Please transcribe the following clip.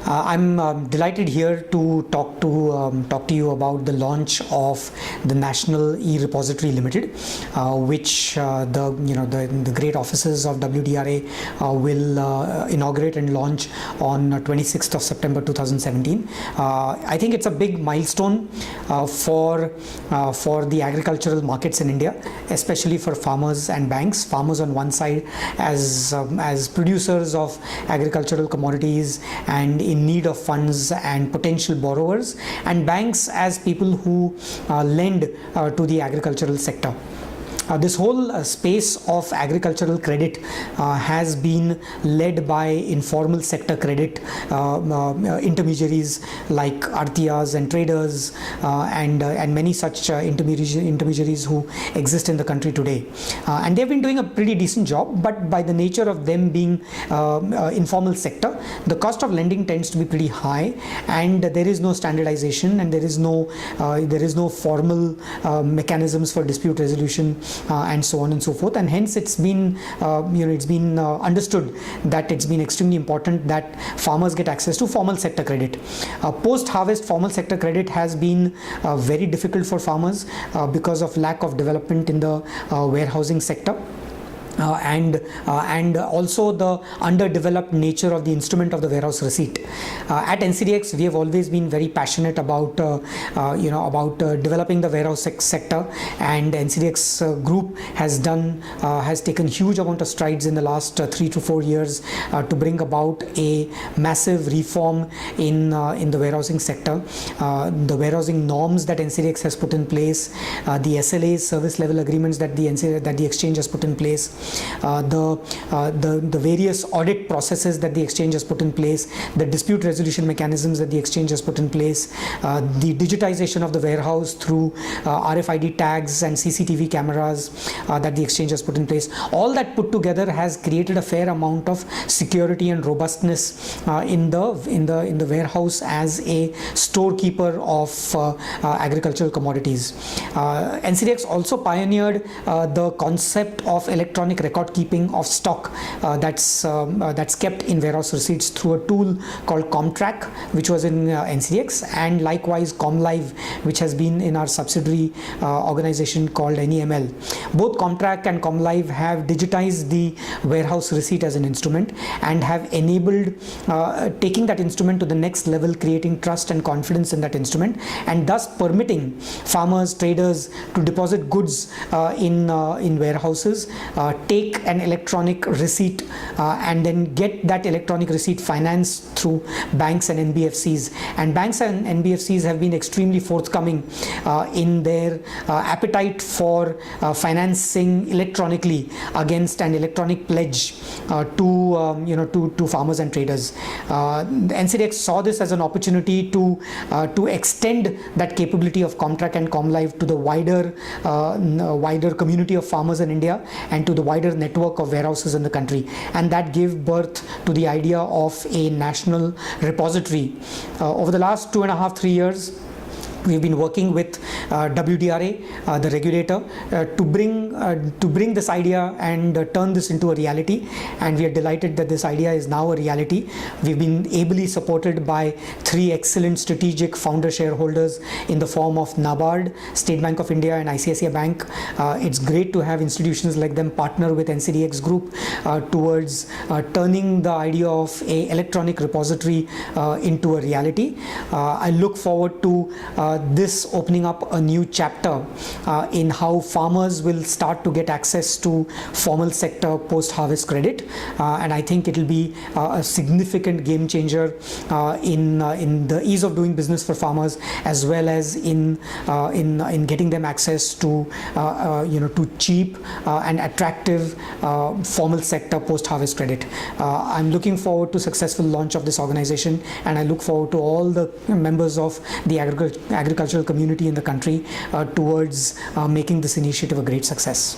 I'm delighted here to talk to you about the launch of the National E-Repository Ltd, which the great offices of WDRA will inaugurate and launch on 26th of September 2017. I think it's a big milestone for the agricultural markets in India, especially for farmers and banks. Farmers on one side as producers of agricultural commodities and in need of funds and potential borrowers, and banks as people who lend to the agricultural sector. This whole space of agricultural credit has been led by informal sector credit intermediaries like artiyas and traders and many such intermediaries who exist in the country today. And they've been doing a pretty decent job, but by the nature of them being informal sector, the cost of lending tends to be pretty high, and there is no standardization, and there is no formal mechanisms for dispute resolution and so on and so forth, and hence it's been understood that it's been extremely important that farmers get access to formal sector credit. Post-harvest formal sector credit has been very difficult for farmers because of lack of development in the warehousing sector. And also the underdeveloped nature of the instrument of the warehouse receipt. At NCDEX, we have always been very passionate about developing the warehouse sector, and NCDEX group has taken huge amount of strides in the last 3 to 4 years to bring about a massive reform in the warehousing sector. The warehousing norms that NCDEX has put in place, the SLAs, service level agreements that the exchange has put in place, the various audit processes that the exchange has put in place, the dispute resolution mechanisms that the exchange has put in place, the digitization of the warehouse through RFID tags and CCTV cameras that the exchange has put in place. All that put together has created a fair amount of security and robustness in the warehouse as a storekeeper of agricultural commodities. NCDEX also pioneered the concept of electronic record keeping of stock that's kept in warehouse receipts through a tool called ComTrack, which was in NCDEX, and likewise ComLive, which has been in our subsidiary organization called NEML. Both ComTrack and ComLive have digitized the warehouse receipt as an instrument and have enabled taking that instrument to the next level, creating trust and confidence in that instrument, and thus permitting farmers, traders to deposit goods in warehouses, take an electronic receipt and then get that electronic receipt financed through banks and NBFCs. And banks and NBFCs have been extremely forthcoming in their appetite for financing electronically against an electronic pledge to farmers and traders. NCDEX saw this as an opportunity to extend that capability of ComTrack and ComLive to the wider community of farmers in India and to the wider network of warehouses in the country, and that gave birth to the idea of a national repository. Over the last 2.5-3 years, we've been working with WDRA, the regulator, to bring this idea and turn this into a reality, and we are delighted that this idea is now a reality. We've been ably supported by 3 excellent strategic founder shareholders in the form of NABARD, State Bank of India and ICICI Bank. It's great to have institutions like them partner with NCDEX Group towards turning the idea of a electronic repository into a reality. I look forward to this opening up a new chapter in how farmers will start to get access to formal sector post-harvest credit, and I think it will be a significant game changer in the ease of doing business for farmers, as well as in getting them access to to cheap and attractive formal sector post-harvest credit. I'm looking forward to successful launch of this organization, and I look forward to all the members of the agricultural community in the country towards making this initiative a great success.